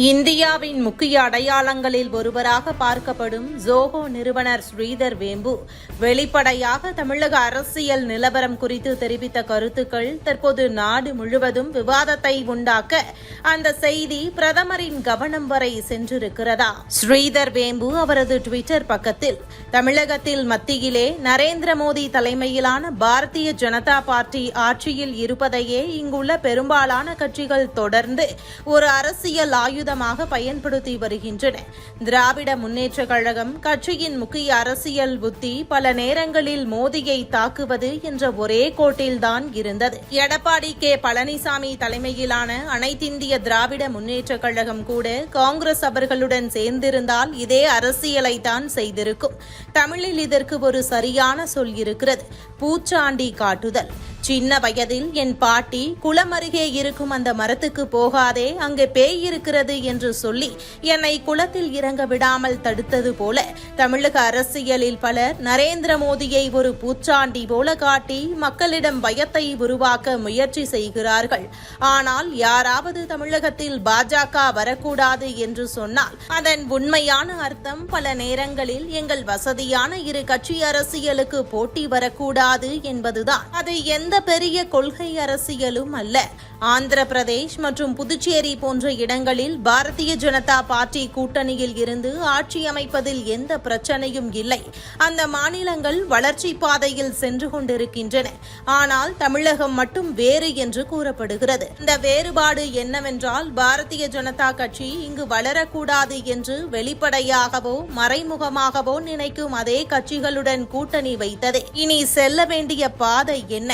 இந்தியாவின் முக்கிய அடையாளங்களில் ஒருவராக பார்க்கப்படும் ஜோஹோ நிறுவனர் ஸ்ரீதர் வேம்பு வெளிப்படையாக தமிழக அரசியல் நிலவரம் குறித்து தெரிவித்த கருத்துக்கள் தற்போது நாடு முழுவதும் விவாதத்தை உண்டாக்க அந்த செய்தி பிரதமரின் கவனம் வரை சென்றிருக்கிறதா? ஸ்ரீதர் வேம்பு அவரது டுவிட்டர் பக்கத்தில் தமிழகத்தில் மத்தியிலே நரேந்திர மோடி தலைமையிலான பாரதிய ஜனதா பார்ட்டி ஆட்சியில் இருப்பதையே இங்குள்ள பெரும்பாலான கட்சிகள் தொடர்ந்து ஒரு அரசியல் ஆயுதமாக பயன்படுத்தி வருகின்றன. திராவிட முன்னேற்ற கழகம் கட்சியின் முக்கிய அரசியல் புத்தி பல நேரங்களில் மோடியை தாக்குவது என்ற ஒரே கோட்டில்தான் இருந்தது. எடப்பாடி கே பழனிசாமி தலைமையிலான அனைத்திந்திய திராவிட முன்னேற்ற கழகம் கூட காங்கிரஸ் அவர்களுடன் சேர்ந்திருந்தால் இதே அரசியலைத்தான் செய்திருக்கும். தமிழில் இதற்கு ஒரு சரியான சொல் இருக்கிறது, பூச்சாண்டி காட்டுதல். சின்ன வயதில் என் பாட்டி குளம் அருகே இருக்கும் அந்த மரத்துக்கு போகாதே, அங்கே பேய் இருக்கிறது என்று சொல்லி என்னை குளத்தில் இறங்க விடாமல் தடுத்தது போல தமிழக அரசியலில் பலர் நரேந்திர மோடியை ஒரு பூச்சாண்டி போல காட்டி மக்களிடம் பயத்தை உருவாக்க முயற்சி செய்கிறார்கள். ஆனால் யாராவது தமிழகத்தில் பாஜக வரக்கூடாது என்று சொன்னால் அதன் உண்மையான அர்த்தம் பல நேரங்களில் எங்கள் வசதியான இரு கட்சி அரசியலுக்கு போட்டி வரக்கூடாது என்பதுதான். அது எந்த பெரிய கொள்கை அரசியலும் அல்ல. ஆந்திர பிரதேஷ் மற்றும் புதுச்சேரி போன்ற இடங்களில் பாரதிய ஜனதா பார்ட்டி கூட்டணியில் இருந்து ஆட்சி அமைப்பதில் எந்த பிரச்சனையும் இல்லை. அந்த மாநிலங்கள் வளர்ச்சி பாதையில் சென்று கொண்டிருக்கின்றன. ஆனால் தமிழகம் மட்டும் வேறு என்று கூறப்படுகிறது. இந்த வேறுபாடு என்னவென்றால் பாரதிய ஜனதா கட்சி இங்கு வளரக்கூடாது என்று வெளிப்படையாகவோ மறைமுகமாகவோ நினைக்கும் அதே கட்சிகளுடன் கூட்டணி வைத்ததே. இனி செல்ல வேண்டிய பாதை என்ன?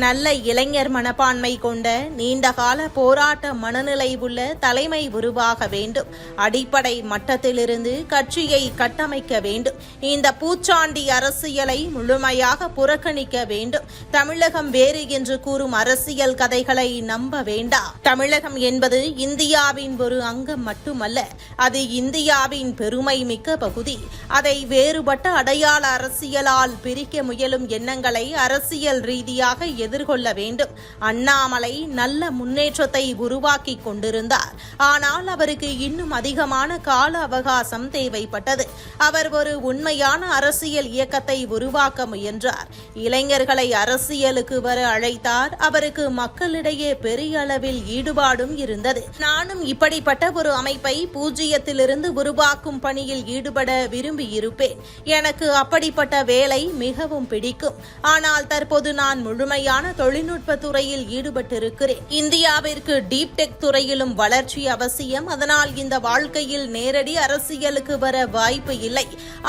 நல்ல இளைஞர் மனப்பான்மை கொண்ட நீண்டகால போராட்ட மனநிலை உள்ள தலைமை உருவாக வேண்டும். அடிப்படை மட்டத்திலிருந்து கட்சியை கட்டமைக்க வேண்டும். இந்த பூச்சாண்டி அரசியலை முழுமையாக புறக்கணிக்க வேண்டும். தமிழகம் வேறு என்று கூறும் அரசியல் கதைகளை நம்ப வேண்டாம். தமிழகம் என்பது இந்தியாவின் ஒரு அங்கம் மட்டுமல்ல, அது இந்தியாவின் பெருமை மிக்க பகுதி. அதை வேறுபட்ட அடையாள அரசியலால் பிரிக்க முயலும் எண்ணங்களை அரசியல் ரீதியாக எதிர்கொள்ள வேண்டும். அண்ணாமலை நல்ல முன்னேற்றத்தை உருவாக்கி கொண்டிருந்தார். ஆனால் அவருக்கு இன்னும் அதிகமான கால அவகாசம் தேவைப்பட்டது. அவர் ஒரு உண்மையான அரசியல் இயக்கத்தை உருவாக்க முயன்றார். இளைஞர்களை அரசியலுக்கு வர அழைத்தார். அவருக்கு மக்களிடையே பெரிய அளவில் ஈடுபாடும் இருந்தது. நானும் இப்படிப்பட்ட ஒரு அமைப்பை பூஜ்ஜியத்திலிருந்து உருவாக்கும் பணியில் ஈடுபட விரும்பியிருப்பேன். எனக்கு அப்படிப்பட்ட வேலை மிகவும் பிடிக்கும். ஆனால் தற்போது நான் முழுமையான தொழில்நுட்ப துறையில் ஈடுபட்டிருக்கிறேன். இந்தியாவிற்கு டீப் டெக் துறையிலும் வளர்ச்சி அவசியம். அதனால் இந்த வாழ்க்கையில் நேரடி அரசியலுக்கு வர வாய்ப்பு இல்லை.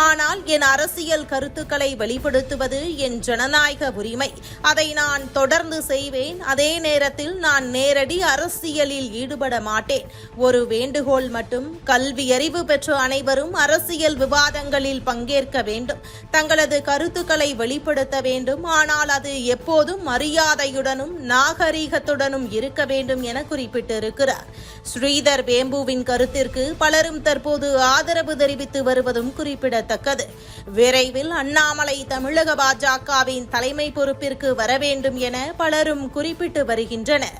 ஆனால் என் அரசியல் கருத்துக்களை வெளிப்படுத்துவது என் ஜனநாயக உரிமை. அதை நான் தொடர்ந்து செய்வேன். அதே நேரத்தில் நான் நேரடி அரசியலில் ஈடுபட மாட்டேன். ஒரு வேண்டுகோள் மட்டும், கல்வி அறிவு பெற்ற அனைவரும் அரசியல் விவாதங்களில் பங்கேற்க வேண்டும். தங்களது கருத்துக்களை வெளிப்படுத்த வேண்டும். ஆனால் அது எப்போதும் மரியாதையுடனும் நாகரீகத்துடனும் இருக்க வேண்டும் என குறிப்பிட்டிருக்கிறார். ஸ்ரீதர் வேம்புவின் கருத்திற்கு பலரும் தற்போது ஆதரவு தெரிவித்து வருவதும் குறிப்பிடத்தக்கது. விரைவில் அண்ணாமலை தமிழக பாஜகவின் தலைமை பொறுப்பிற்கு வர வேண்டும் என பலரும் குறிப்பிட்டு வருகின்றனர்.